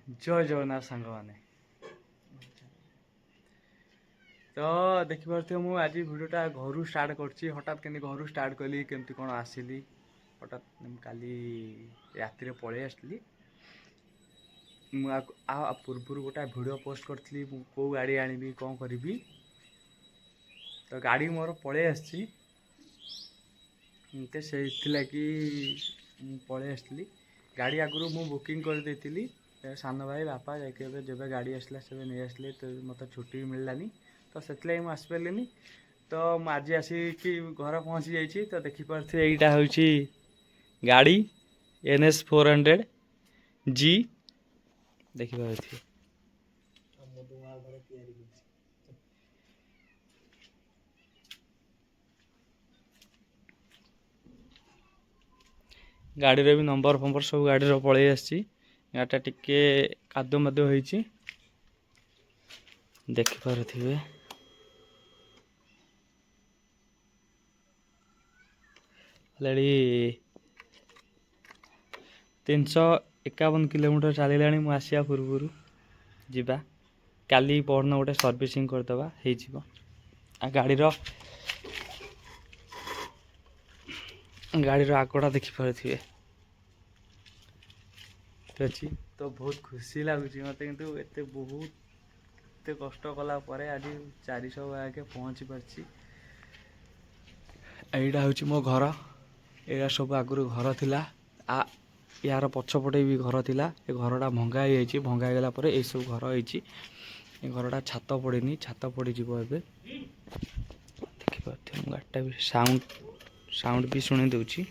जय जगन्नाथ सांग मैंने तो देखिपे मुझे आज भिडटा घर स्टार्ट कर हठात के घर स्टार्ट कली केमती कौन आसली हठात काली राति पलि आसली पूर्व गोटे भिड पोस्ट करी कौ गाड़ी आनी कौन करी तो गाड़ी मोर पलि आसी से पलि आसली गाड़ी आगु मु बुकिंग कर देती सान भाई बापा जाके जब गाड़ी आसला से नहीं आसले तो मत छुट्टी मिललानी तो से मुझे आसपारे तो आज आसिक घर पहुँची जाइए तो देखिपे यहीटा हूँ गाड़ी NS 400 G देखिपे गाड़ी भी नंबर फंबर सब गाड़ी पलि आसी गाटा टिके कादो मदो होइछि देखिपे 351 किलोमीटर चलिला आसिया पूर्व जीवा काली पहरन गोटे सर्विसिंग करदे गाड़ीर आगटा देखिपे अच्छी तो बहुत खुशी लगुच मत किंतु एते बहुत कष्ट कला आज 400 आगे पहुँची पार्ची यहीटा हूँ मो घर या सब आगु घर थिला यार पछपटे भी घर थिला ए घरटा भंगा हो भंगा गला ये सब घर होती घरटा छात पड़ेनी छात पड़ जाव देखिए गाड़ीटा भी साउंड भी शुणी दूची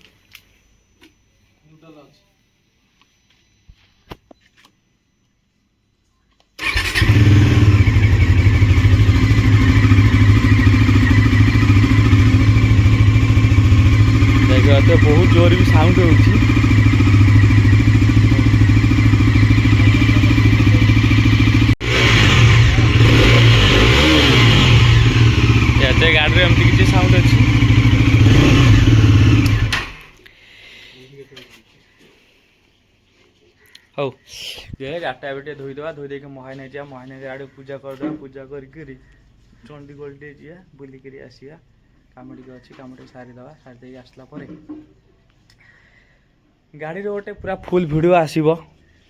देखिए बहुत जोर भी साउंड होची गाड़ी एमती किसी साउंड अच्छी हौ ये गाटा भी धोईदे धोई महाने जा महाने आड़े पूजा करदे पूजा कर चंडीगढ़ टे जा बुलिक आसिया कम टे अच्छी कम टे सारीदे सारी आसला गाड़ी गोटे पूरा फुल वीडियो आसब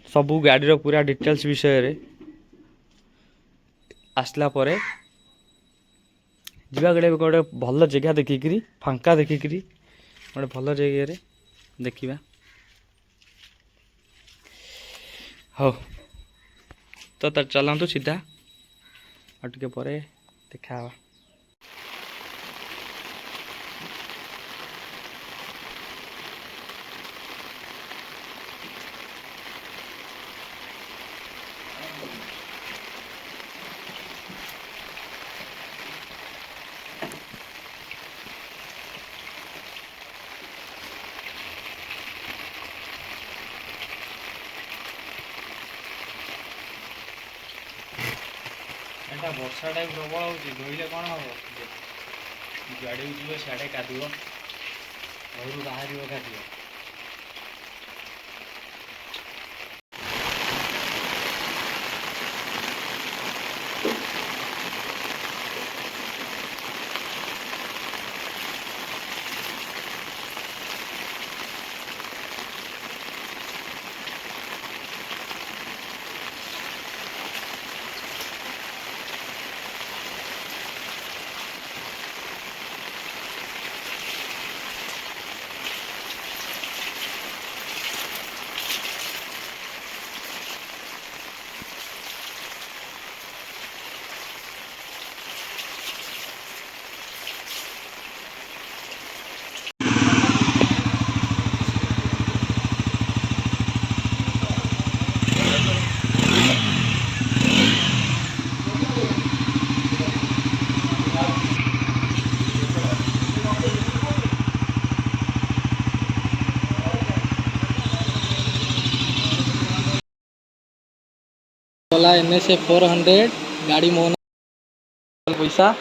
सबू गाड़ी पूरा डिटेल्स विषय आसला जीवा गोटे भल जगह देखिक फांका देखिक गोटे भल जगह देखा हो तो चलतु सीधा और टे पर देखा वर्षा टाइम प्रबल हो धोइले कौन हम गाड़ी जी सियाड़े कादुव घर बाहर कादुव NS 400 गाड़ी मोहन पैसा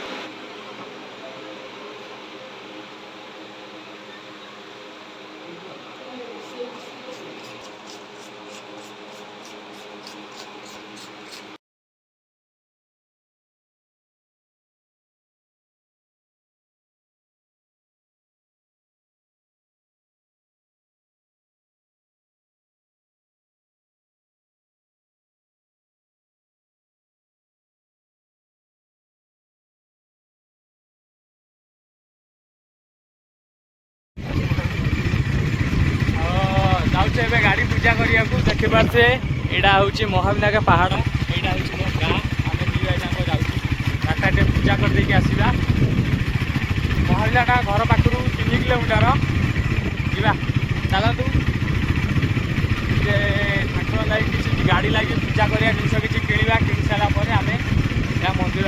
पूजा करिया को देखि पार्थे एटा होची महाविनायक पहाड़ एटा होची मो गाँ आमे दी भाई जाको जाउछु काकाटे पूजा कर देके आसीबा महाविनायक घर पाखरु 3 किलोमीटर जीवा चलतु जे ठाकुर लागी किसी गाड़ी लगी पूजा करिया जिनस किसी किणवा किଣି सारा पर आम या मंदिर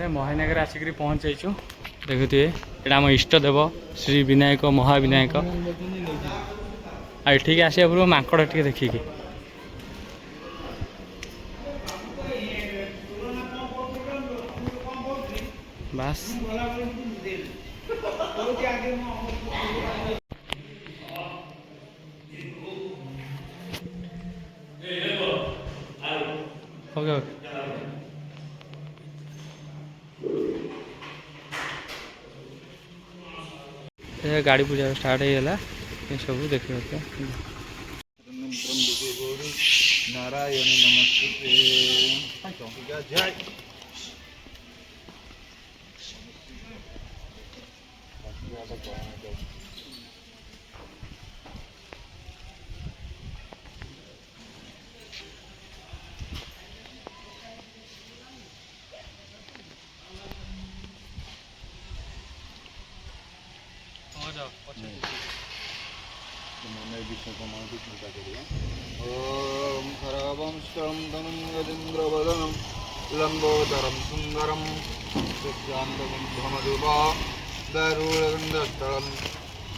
महाविनायक आसिक पहुँच जाइछु देखुए ये आम इष्टदेव श्री विनायक महाविनायक ठीक आसिया पूर्व माकड़ टे देखिकी बास ओके ओके गाड़ी पूजा स्टार्ट हो गला ये सब देखिए नारायण नमस्ते जय ओम खरावं स्त्रं धनं गजेन्द्रवदनं लंबोदरं सुंदरं सुशान्तगुंधमधुपा दारुणगन्धस्थलं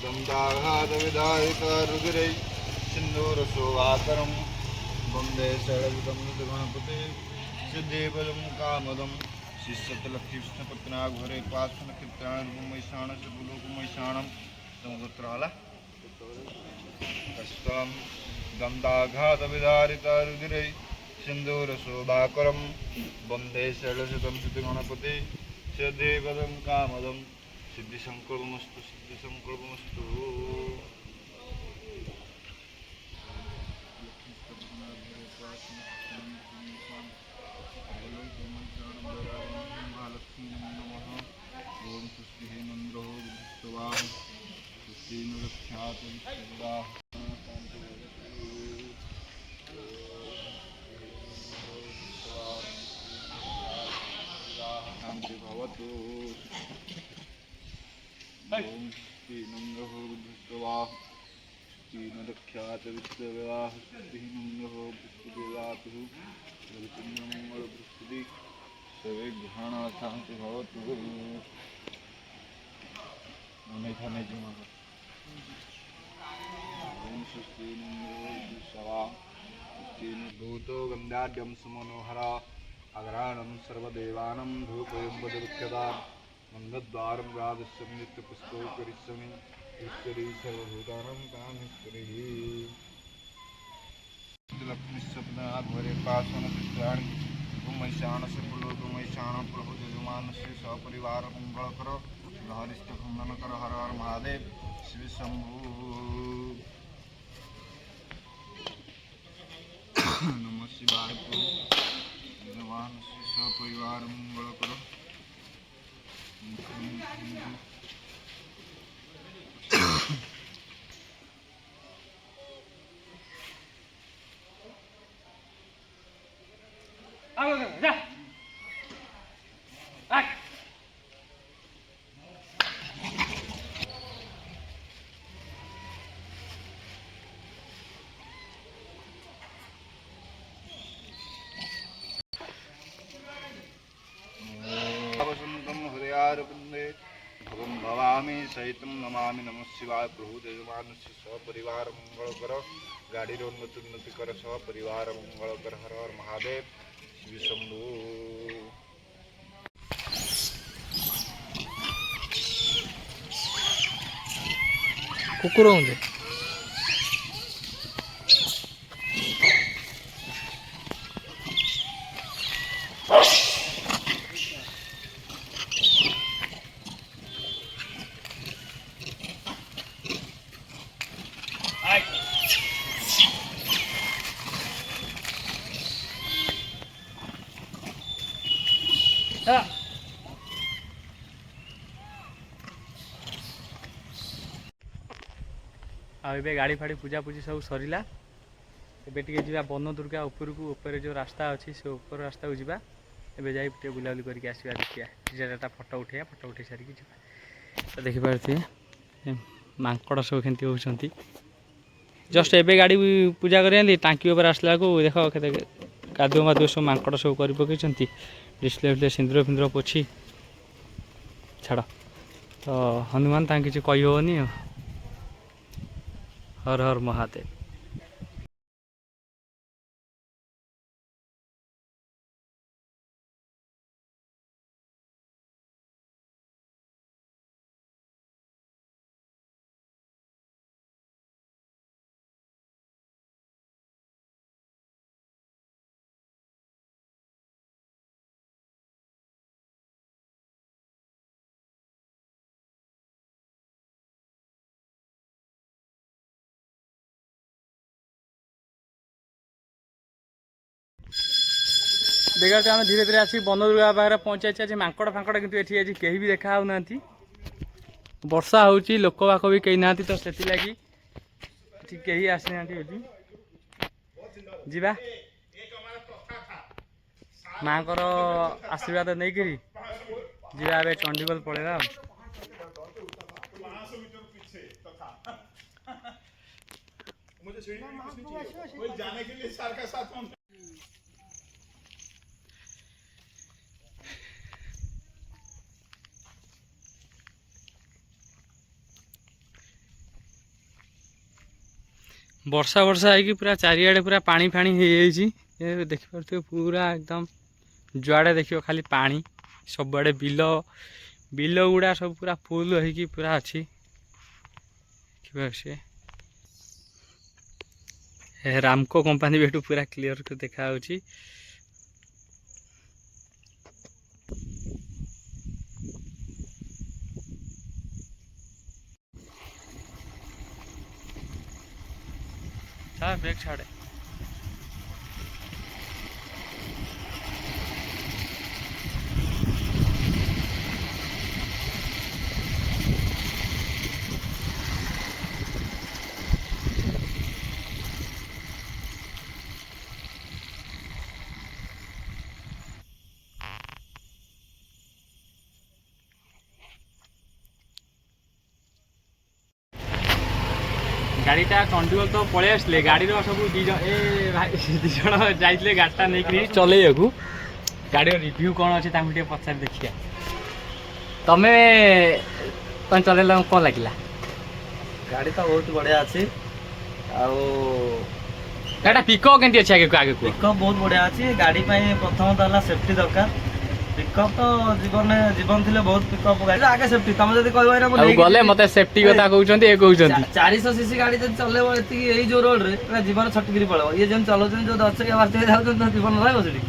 दन्ताघातविधायिकारुधिरै सिन्दूरशोभाकरं वन्दे शैलविदं गणपते सिद्धिपदं कामदं शिष्यतलक्ष्मीष्णपत्नाघरे पार्श्वनकृत्राणरूपमैषाणस्य पुलोकमैषाणं समुद्राला कष्टं दन्ताघातविदारितारुधिरै सिन्दूरशोभाकरं वन्दे शैलसुतं श्रुतिगणपते सिद्धिपदं कामदं सिद्धिसङ्कल्पमस्तु सिद्धिसङ्कल्पमस्तु शांति भवतु ओम श्री नमः बुद्धस्वाहा श्री नदख्यात विश्ववाह श्री नमः बुद्धदेवातु रविचन्द्रमंगल बृहस्पति सर्वे ग्रहण शांति भवतु नहीं था नहीं जीवा ओम श्री नमः बुद्धस्वाहा श्री भूतो गंधाढ्यं सुमनोहरा अग्राणं सर्वदेवानं धूपयुग्मदुःखदा मन्दद्वारं राजस्यं नित्यपुष्पौ करिष्यमि ईश्वरी सर्वभूतानां कामेश्वरी लक्ष्मीस्वप्नाध्वरे पार्श्वनचित्राणि उमैशाणस्य पुलोकमैशाणं प्रभु यजमानस्य सपरिवार मङ्गलकर लहरिष्ठखण्डनकर हर हर महादेव शिव शम्भु नमः शिवाय भगवान सपरिवार मंगल करो हृदयारविन्दे भवं भवामि सहितं नमामि नमः शिवाय प्रभु यजमानस्य सपरिवार मंगल करो गाड़ी उन्नति कर सह परिवार मंगल कर। हर हर महादेव शिव शंभु। କୁକୁର ହୁଅନ୍ତି। आबे गाड़ी फाड़ी पूजा पूजी सब सरिला। एबे टिके जिबा बन दुर्गा ऊपर को ऊपर जो रास्ता अच्छी से ऊपर रास्ता को जिबा। एबे जाई टे बुलाबुली करके आसीबा। देखिया जेटा फोटो उठेया फोटो उठे सारी जिबा। तो देखि पारथि मांकड़ सब केंती होउछंती। जस्ट एबे गाड़ी पूजा करेंदी टांकी ऊपर आसला को देखो केते कादो मादो सब मांकड़ सब करि पकेछंती। डिस्प्ले सिंदूर फिंदूर पोछी छाड़। तो हनुमान तां किछ कहि होनी। हर हर महादेव। देखा आम धीरे धीरे आसी बन दुर्गा पाखे पहुँचाई आज मांकड़ फांकड़ कितु ये आज कहीं भी देखा ना। वर्षा हो लोक बाक भी कहीं ना तो से लगी कहीं आसी ना जीवा माँ को आशीर्वाद नहीं करी जीवा ए चंडीगढ़ पड़ेगा। वर्षा वर्षा है पूरा चारिआडे पूरा पानी फाणी हो देखिए पूरा एकदम जुआड़े देखियो खाली पानी सब आड़े बिल बिल गुड़ा सब पूरा फुल हो पूरा अच्छी रामको कंपानी भी पूरा क्लियर को देखा ब्रेक छाड़े। गाड़ीटा चंडीगढ़ तो पलि आसले गाड़ी सब दीज जाइए गाड़ीटा नहीं चलैया गाड़ी रिव्यू कौन अच्छे पचार देखिए तुम्हें चल कौन लगे गाड़ी तो बहुत बढ़िया अच्छी गाड़ी पिकअप केमती अच्छे आगे आगे पिकअप बहुत बढ़िया अच्छी गाड़ी प्रथम तो सेफ्टी दरकार पिकअप तो जीवन जीवन थे बहुत पिकअप गाड़ी आगे सेफ्टी तुम जब कह गले मत सेफ्टी कथा कहते 400 सीसी गाड़ी जब चलेबो एति जो रोड रे जीवन छटकिरी पड़ो ये जेन चलाउछन जो 10 चकिया 12 चकिया जाउछन जीवन रहबो सेठी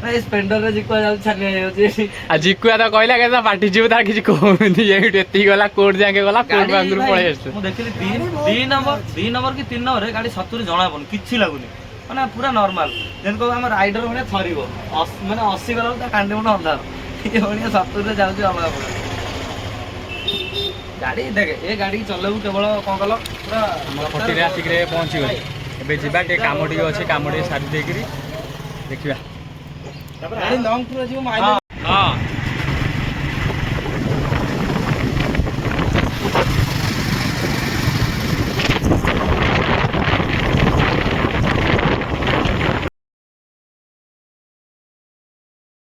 ए स्पेंडर रे जिकुआ जाउ छानिया जाउछी आ जिकुआ तो कहला के पार्टी जीव तार किछ कहउनी एति गला कोर्ट जाके गला कोर्ट बांगुर पळे आछ मु देखली 2 नंबर कि 3 नंबर रे गाड़ी 70 जणा बन किछि लागुनी माने पूरा नॉर्मल जेन को हम राइडर होने थरिबो माने 80 गला त कांडे मुंड अंधार ये होनी 70 रे जाउछी अलगा पूरा गाड़ी देखे ये गाड़ी चलेबू केवल कौन कल पूरा फटी आसिक पहुँची गली एबे जीवा टे काम टी अच्छे काम टी सारी देखिए देखिए लंग टूर जी हाँ